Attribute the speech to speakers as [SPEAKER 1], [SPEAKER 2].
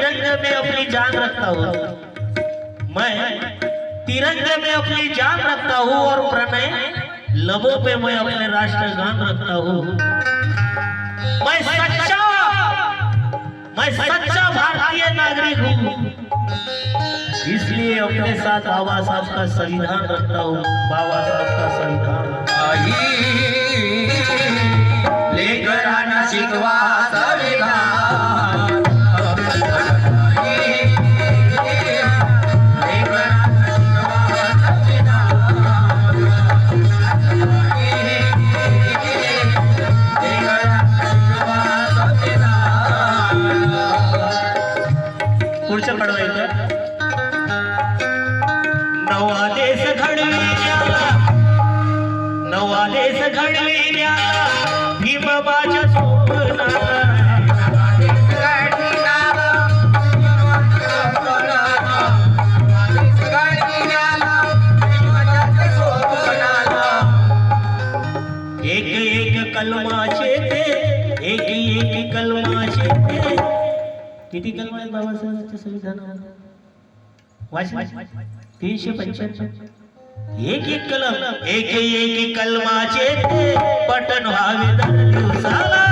[SPEAKER 1] तिरंग में अपनी जान रखता हूँ, मैं तिरंगे में अपनी जान रखता हूँ और प्रणय लबों पे मैं अपने राष्ट्रगान रखता हूँ। मैं सच्चा भारतीय नागरिक हूँ, इसलिए अपने साथ बाबा साहब का संविधान रखता हूँ। बाबा साहब का संविधान
[SPEAKER 2] लेकर आना शिकवा संविधान,
[SPEAKER 1] पुढच्या पडवायचं नवा देश घडविण्याला, नवा देश घडविण्याला भीमबाच्या स्वप्नाला, एक एक कलमाचे ते, एक कलमाचे ते. किती कलम आहेत बाबासाहेबांच्या संविधानामध्ये? वाच 375. एक कलम, एक कलमाचे ते पठण व्हावे दर दिवसाला.